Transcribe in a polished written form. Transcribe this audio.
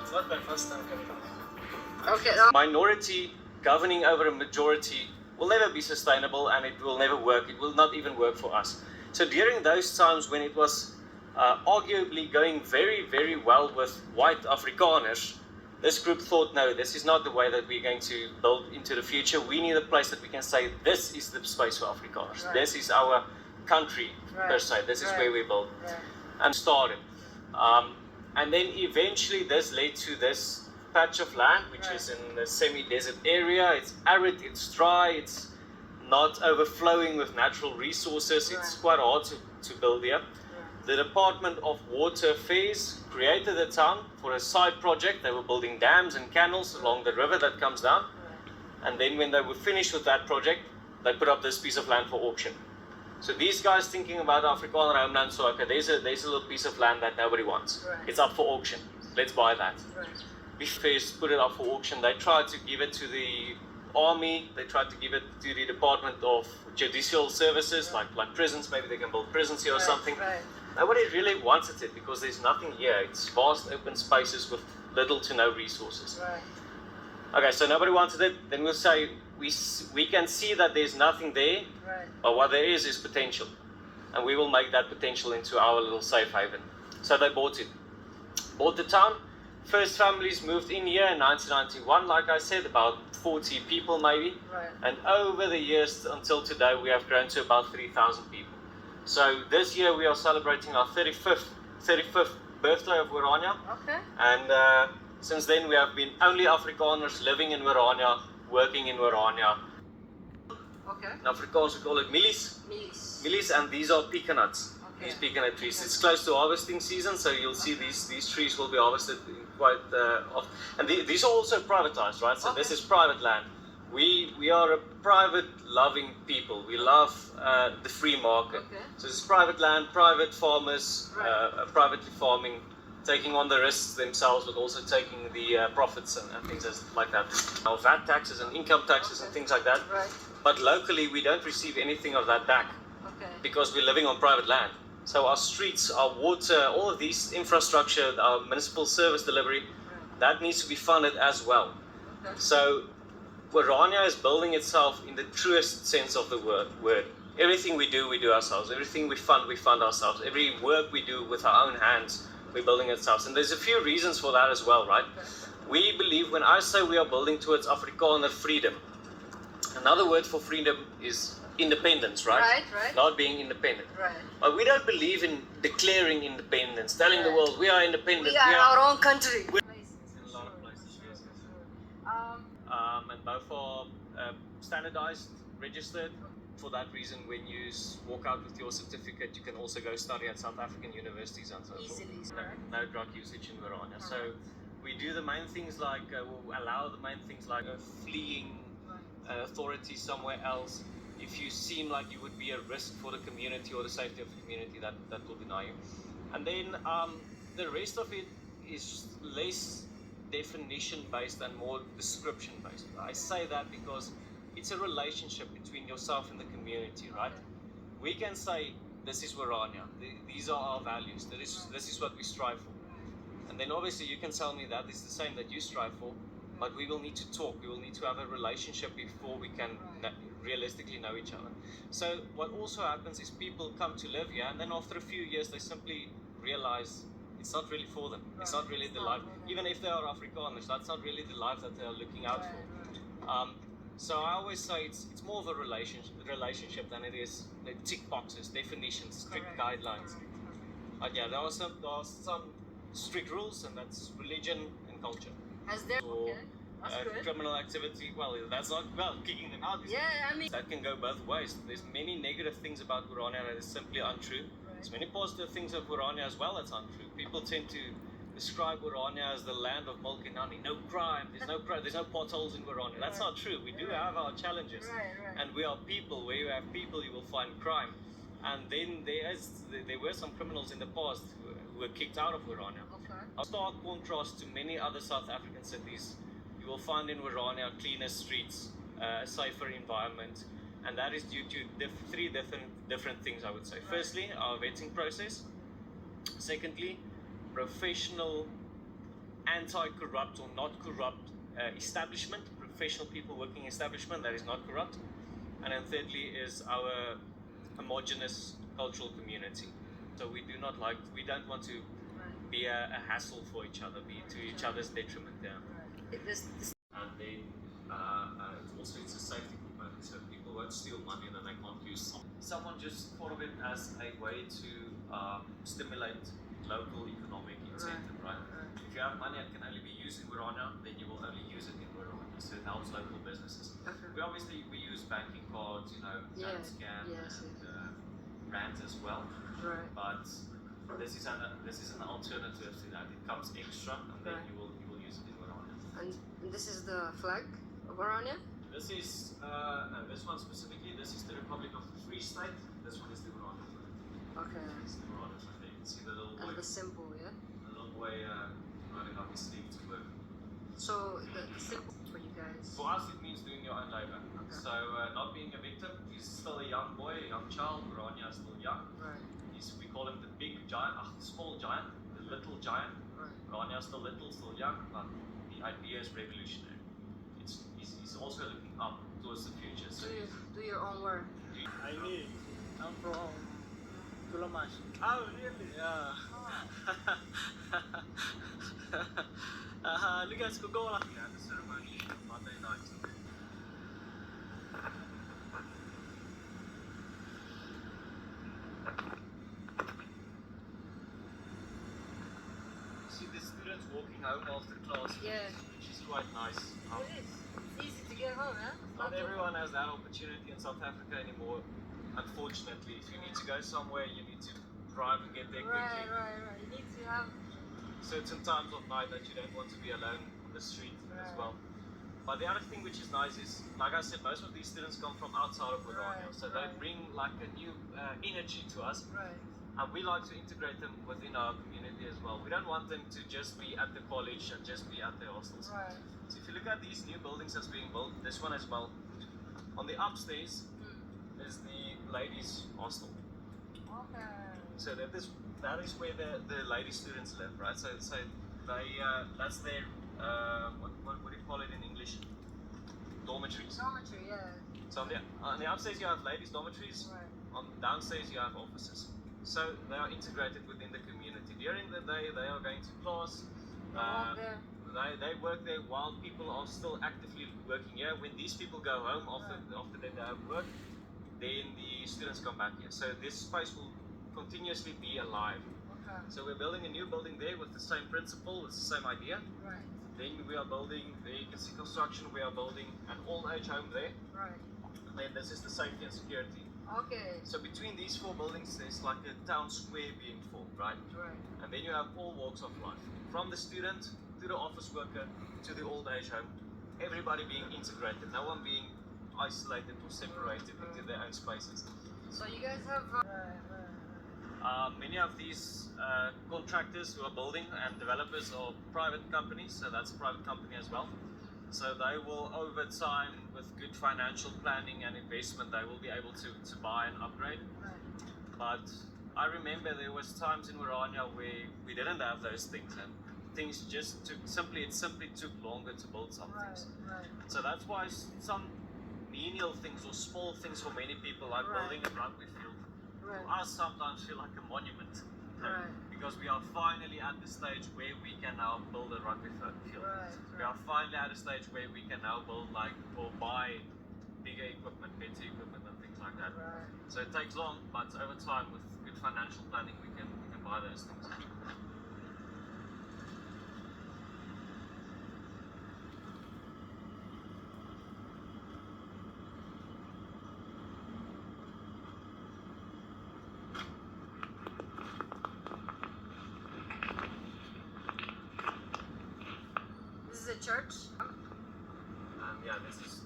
It's not my first time coming. Okay. Minority governing over a majority will never be sustainable, and it will never work. It will not even work for us. So during those times when it was arguably going very, very well with white Afrikaners, this group thought, no, this is not the way that we're going to build into the future. We need a place that we can say, this is the space for Afrikaners. Right. This is our country, right. per se. This is right. where we build. Right. And started. And then eventually this led to this patch of land, which right. is in the semi-desert area. It's arid, it's dry, it's not overflowing with natural resources. Right. It's quite hard to build here. The Department of Water Affairs created a town for a side project. They were building dams and canals along the river that comes down. And then when they were finished with that project, they put up this piece of land for auction. So these guys thinking about Afrikaner homeland, so okay, there's a little piece of land that nobody wants. Right. It's up for auction. Let's buy that. Right. First put it up for auction. They tried to give it to the army. They tried to give it to the Department of Judicial Services, like prisons. Maybe they can build prisons here or something. Right. Nobody really wanted it because there's nothing here. It's vast open spaces with little to no resources. Right. Okay, so nobody wanted it. Then we'll say we can see that there's nothing there, Right. but what there is potential, and we will make that potential into our little safe haven. So they bought it. Bought the town. First families moved in here in 1991, like I said, about 40 people maybe. Right. And over the years until today, we have grown to about 3,000 people. So this year we are celebrating our 35th birthday of Orania. Okay. And since then we have been only Afrikaners living in Orania, working in Orania. Okay. In Afrikaans we call it milies. Milies. Milies, and these are pecanuts. Okay. These pecanut trees. Okay. It's close to harvesting season, so you'll see these trees will be harvested quite often. And these are also privatized, right? So this is private land. We are a private loving people. We love the free market. Okay. So it's private land, private farmers, Right. privately farming, taking on the risks themselves, but also taking the profits and things like that. Now, VAT taxes and income taxes and things like that. Right. But locally, we don't receive anything of that back Okay. because we're living on private land. So our streets, our water, all of these infrastructure, our municipal service delivery, that needs to be funded as well. Okay. So Orania is building itself in the truest sense of the word. Everything we do ourselves. Everything we fund ourselves. Every work we do with our own hands, we're building it ourselves. And there's a few reasons for that as well, right? We believe, when I say we are building towards Afrikaner freedom, another word for freedom is independence, right? Right. Not being independent. Right. But we don't believe in declaring independence, telling the world we are independent. We are our own country. In a lot of places, yes. And both are standardized, registered. For that reason, when you walk out with your certificate, you can also go study at South African universities and so forth. Easily, No drug usage in Orania. So we do the main things like, we'll allow the main things like fleeing authority somewhere else. If you seem like you would be a risk for the community or the safety of the community, that will deny you. And then the rest of it is less definition based and more description based. I say that because it's a relationship between yourself and the community, right? We can say, this is Orania, these are our values, this is what we strive for. And then obviously you can tell me that it's the same that you strive for, but we will need to talk, we will need to have a relationship before we can realistically know each other. So what also happens is people come to live here, and then after a few years they simply realize it's not really for them. It's not really the life. Even if they are Afrikaners, that's not really the life that they are looking out for. So I always say it's more of a relationship than it is the tick boxes, definitions, strict guidelines. But yeah, there are some strict rules, and that's religion and culture. As there. So, Okay. That's good. criminal activity, that's not, kicking them out. Yeah, I mean. That can go both ways. There's many negative things about Orania that is simply untrue. There's many positive things of Orania as well that's untrue. People tend to describe Orania as the land of milk and honey. No crime, there's no potholes in Orania. That's not true. We do have our challenges. Right. And we are people. Where you have people, you will find crime. And then there were some criminals in the past who were kicked out of Orania. Okay. A stark contrast to many other South African cities. You will find in Orania cleaner streets, a safer environment, and that is due to three different things, I would say. Firstly, our vetting process. Secondly, professional, anti-corrupt or not corrupt establishment, professional people working establishment that is not corrupt. And then thirdly is our homogenous cultural community. So we don't want to be a hassle for each other, be to each other's detriment. Yeah. And then it's a safety component, so people won't steal money and then they can't use some. Someone just thought of it as a way to stimulate local economic incentive, right? If you have money that can only be used in Orania, then you will only use it in Orania, so it helps local businesses. We use banking cards, scan and brands as well, but this is an alternative to that. It comes extra, and then you will use it in Orania. And this is the flag of Orania? This is this one specifically. This is the Republic of the Free State. This one is the Orania flag. Okay. It's the Orania flag. You can see the little boy. And the symbol, yeah. The little boy running up his sleeve to work. So the symbol for you guys. For us, it means doing your own labor. Okay. So not being a victim. He's still a young boy, a young child. Orania is still young. Right. We call him the big giant, the small giant, the little giant. Right. Orania is still little, still young, but the idea is revolutionary. He's also looking up towards the future. So Do your own work. I'm from Tulamash. Oh really? Yeah. Ligas ko go lah. We had the ceremony Monday night. See the students walking home after class, Yeah. which is quite nice. It is. It's easy to get home, huh? Not everyone has that opportunity in South Africa anymore. Unfortunately, if you need to go somewhere, you need to drive and get there quickly. Right. You need to have. Certain times of night that you don't want to be alone on the street as Right. well. But the other thing which is nice is, like I said, most of these students come from outside of Orania, so they bring like a new energy to us, Right. and we like to integrate them within our community as well. We don't want them to just be at the college and just be at their hostels. Right. So if you look at these new buildings that's being built, this one as well, on the upstairs is the ladies' hostel. Okay. So that is where the lady students live, right? So they that's their what do you call it in English? Dormitories. Dormitory, yeah. So on the upstairs you have ladies' dormitories. Right. On downstairs you have offices. So they are integrated within the community. During the day they are going to class. There. They work there while people are still actively working here. When these people go home after their day of work, then the students come back here. So this space will continuously be alive. Okay. So we're building a new building there with the same principle, with the same idea. Right. Then we are building, there you can see construction, we are building an old age home there. Right. And then this is the safety and security. Okay. So between these four buildings, there's like a town square being formed, right? Right. And then you have all walks of life. From the student to the office worker to the old age home. Everybody being integrated, no one being isolated or separated into their own spaces. So you guys have. Many of these contractors who are building and developers are private companies, so that's a private company as well. So they will, over time, with good financial planning and investment, they will be able to buy and upgrade. But I remember there was times in Orania where we didn't have those things, and things just it simply took longer to build some things. Right. So that's why some menial things or small things for many people, like building a rugby field, to us sometimes feel like a monument. Right. Because we are finally at the stage where we can now build a rugby field. Right. We are finally at a stage where we can now build or buy bigger equipment, better equipment and things like that. Right. So it takes long, but over time with good financial planning we can buy those things. This is a church. And yeah, this is